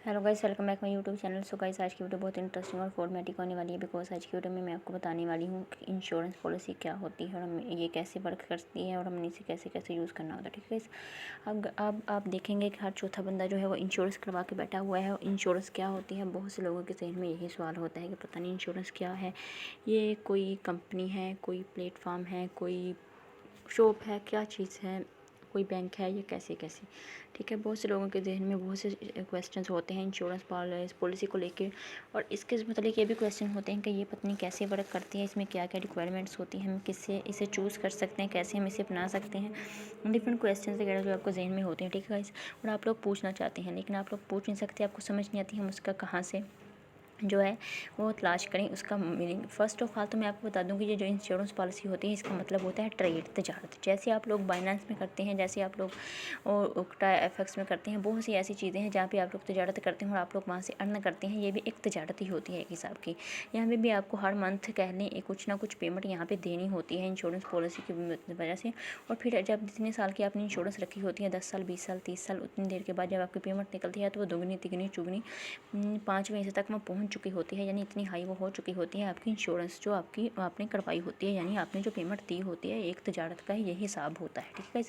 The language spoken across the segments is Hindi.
Hello guys, welcome back my YouTube channel. So guys, आज की वीडियो बहुत इंटरेस्टिंग और फॉर्मेटिक होने वाली है, बिकॉज आज की वीडियो में मैं आपको बताने वाली हूँ कि इंश्योरेंस पॉलिसी क्या होती है और हम ये कैसे वर्क करती है और हमने इसे कैसे कैसे यूज़ करना होता है। ठीक है गाइस, अब आप देखेंगे कि हर चौथा बंदा जो है वो इंश्योरेंस करवा के बैठा हुआ है। इंश्योरेंस क्या होती है, बहुत से लोगों के जहन में यही सवाल होता है कि पता नहीं इंश्योरेंस क्या है, ये कोई कंपनी है, कोई प्लेटफॉर्म है, कोई शॉप है, क्या चीज़ है, कोई बैंक है, ये कैसे कैसे। ठीक है, बहुत से लोगों के जहन में बहुत से क्वेश्चंस होते हैं इंश्योरेंस पॉलिसी को लेके, और इसके मतलब ये भी क्वेश्चन होते हैं कि ये पत्नी कैसे वर्क करती है, इसमें क्या क्या रिक्वायरमेंट्स होती हैं, हम किससे इसे चूज़ कर सकते हैं, कैसे हम इसे अपना सकते हैं। डिफरेंट क्वेश्चन वगैरह जो आपको जहन में होते हैं। ठीक है गाइस, और आप लोग पूछना चाहते हैं लेकिन आप लोग पूछ नहीं सकते, आपको समझ नहीं आती हम उसका कहाँ से जो है वो तलाश करें, उसका मीनिंग। फ़र्स्ट ऑफ ऑल तो मैं आपको बता दूं कि ये जो इंश्योरेंस पॉलिसी होती है इसका मतलब होता है ट्रेड, तजारत। जैसे आप लोग बाइनेंस में करते हैं, जैसे आप लोग और ओक्टा एफएक्स में करते हैं, बहुत सी ऐसी चीज़ें हैं जहाँ पे आप लोग तजारत करते हैं और आप लोग वहाँ से अर्न करते हैं। ये भी एक तजारत ही होती है एक हिसाब की। यहाँ पे भी आपको हर मंथ कह लें कुछ ना कुछ पेमेंट यहाँ पे देनी होती है इंश्योरेंस पॉलिसी की वजह से। और फिर जब जितने साल की आपने इंश्योरेंस रखी होती है, 10 साल, 20 साल, 30 साल, उतनी देर के बाद जब आपकी पेमेंट निकलती है तो वो दुगनी तिगनी चुगनी 5वें हिस्से तक वो पहुँच चुकी होती है, यानी इतनी हाई वो हो चुकी होती है आपकी इंश्योरेंस जो आपने करवाई होती है, यानी आपने जो पेमेंट दी होती है। एक तजारत का ये हिसाब होता है। ठीक है,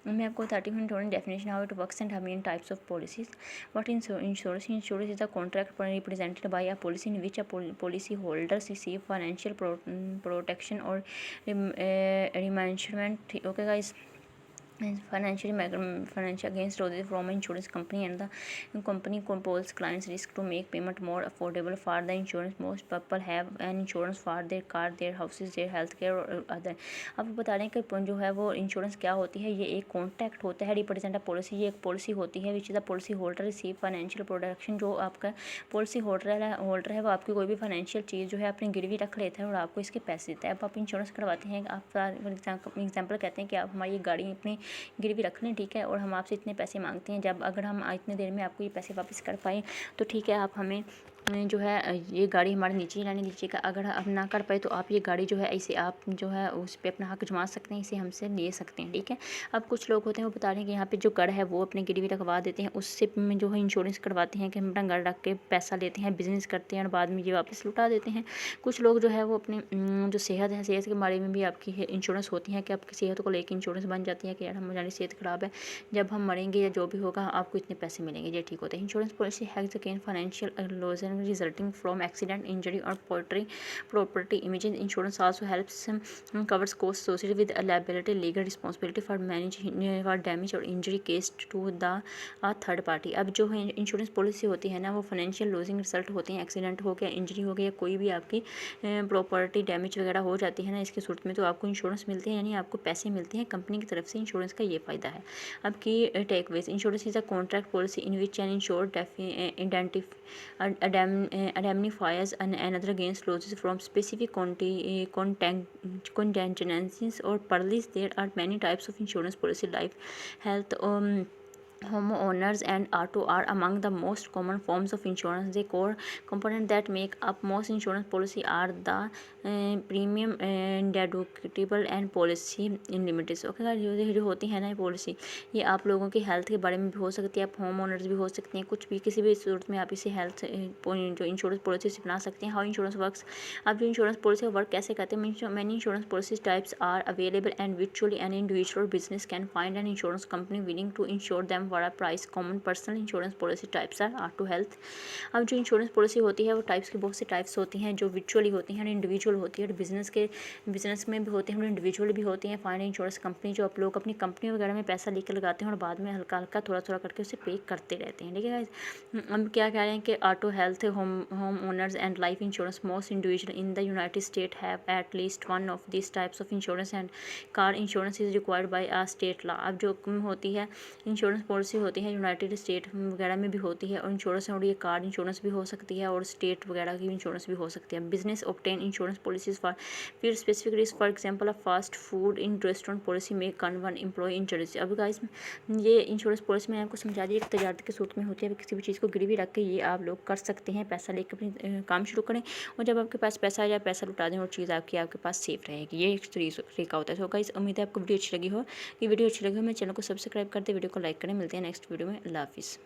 मैं आपको बताती हूँ insurance definition, how it works and how many types of policies. What insurance is the contract represented by a policy in which a policy holders receive financial protection और reimbursement. Okay guys, financial against losses from insurance company, and the company compels clients risk to make payment more affordable for the insurance. Most people have an insurance for their car, their houses, their health care और अदर। अब बता रहे हैं कि जो है वो इंश्योरेंस क्या होती है। ये एक कॉन्ट्रैक्ट होता है, रिप्रेजेंट अ पॉलिसी। ये एक पॉलिसी होती है which is the policy holder receive financial protection. जो आपका पॉलिसी होल्डर है वो आपकी कोई भी फाइनेंशियल चीज़ जो है अपनी गिरवी रख लेता है और आपको इसके पैसे देता है। अब आप इंश्योरेंस करवाते हैं, आप फॉर एग्जाम्पल कहते हैं कि आप हमारी गाड़ी अपनी गिरवी रख लें, ठीक है, और हम आपसे इतने पैसे मांगते हैं। जब अगर हम इतने देर में आपको ये पैसे वापस कर पाए तो ठीक है, आप हमें जो है ये गाड़ी हमारे नीचे ही लाने दीजिएगा। अगर आप ना कर पाए तो आप ये गाड़ी जो है इसे आप जो है उस पर अपना हक जमा सकते हैं, इसे हमसे ले सकते हैं। ठीक है, अब कुछ लोग होते हैं वो बता रहे हैं कि यहाँ पे जो घर है वो अपने गिरवी रखवा देते हैं, उससे जो है इंश्योरेंस करवाते हैं कि हम अपना घर रख के पैसा लेते हैं, बिजनेस करते हैं और बाद में ये वापस लौटा देते हैं। कुछ लोग जो है वो अपनी जो सेहत है, सेहत के बारे में भी आपकी इंश्योरेंस होती है कि आपकी सेहत को लेकर इंश्योरेंस बन जाती है कि यार हमारी सेहत ख़राब है, जब हम मरेंगे या जो भी होगा आपको इतने पैसे मिलेंगे, ये ठीक होता है। Insurance policy has against financial loss resulting from accident, injury और property damages. Insurance also helps covers costs associated with liability, legal responsibility for damage और injury caused to the third party. अब जो है इंश्योरेंस पॉलिसी होती है ना, वो फाइनेंशियल लॉसिंग रिजल्ट होते हैं, एक्सीडेंट हो गया, इंजरी हो गया, कोई भी आपकी प्रॉपर्टी डैमेज वगैरह हो जाती है ना इसकी सूरत में, तो आपको इंश्योरेंस मिलते हैं, यानी आपको पैसे मिलते हैं कंपनी की तरफ से। इंश्योरेंस का ये फ़ायदा है। अब की takeaways, insurance is a contract policy in which N insured indemnifies another against losses from specific contingencies or perils. There are many types of insurance policy. Life, health, homeowners and auto are among the most common forms of insurance. The core component that make up most insurance policy are the premium deductible and policy limits. Okay, जो होती है ना ये पॉलिसी, ये आप लोगों की हेल्थ के बारे में भी हो सकती है, आप होम ओनर्स भी हो सकते हैं, कुछ भी किसी भी सूरत में आप इसे हेल्थ जो इंश्योरेंस पॉलिसी से बना सकते हैं। हाउ इंश्योरेंस वर्क्स, अब जो इंश्योरेंस पॉलिसी वर्क कैसे करते हैं। Many insurance policy types are available and विचुअली an individual business can find an insurance company willing to insure them for a price. Common personal insurance policy types are to health. अब जो इंश्योरेंस पॉलिसी होती है वो टाइप्स की बहुत सी टाइप्स होती हैं, जो विचुअली होती हैं, इंडिविजुअल होती है, और बिजनेस में भी होते हैं, इंडिविजुअल भी होती हैं। फाइंड इंश्योरेंस कंपनी, जो आप लोग अपनी कंपनी वगैरह में पैसा लेकर लगाते हैं और बाद में हल्का हल्का थोड़ा थोड़ा करके उसे पे करते रहते हैं। ठीक है, हम क्या कह रहे हैं कि auto, health, home owners and life insurance. Most individual in the United State have at least one of this types of insurance and car insurance is required by a state law. अब जो होती है इंश्योरेंस पॉलिसी होती है यूनाइटेड स्टेट वगैरह में भी होती है, और इंश्योरेंस और ये कार इंश्योरेंस भी हो सकती है और स्टेट वगैरह की इंश्योरेंस भी हो सकती है। Business obtain insurance policies for फिर specific risk, for example a fast food in restaurant policy में कन वन एम्प्लॉय इंश्योरेंस। अब गाइस, ये इंश्योरेंस पॉलिसी मैंने आपको समझा दी, एक तजारत की सूरत में होती है। किसी भी चीज़ को गिरवी रख के ये आप लोग कर सकते हैं, पैसा लेकर अपनी काम शुरू करें, और जब आपके पास पैसा आ जाए पैसा लुटा दें और चीज़ आपके पास सेफ रहेगी। ये एक तरीका होता है। तो गाइस, उम्मीद है आपको वीडियो अच्छी लगी हो। ये वीडियो अच्छी लगी हो मेरे चैनल को सब्सक्राइब कर दे, वीडियो को लाइक करें। मिलते हैं नेक्स्ट वीडियो में। अल्लाह हाफिज़।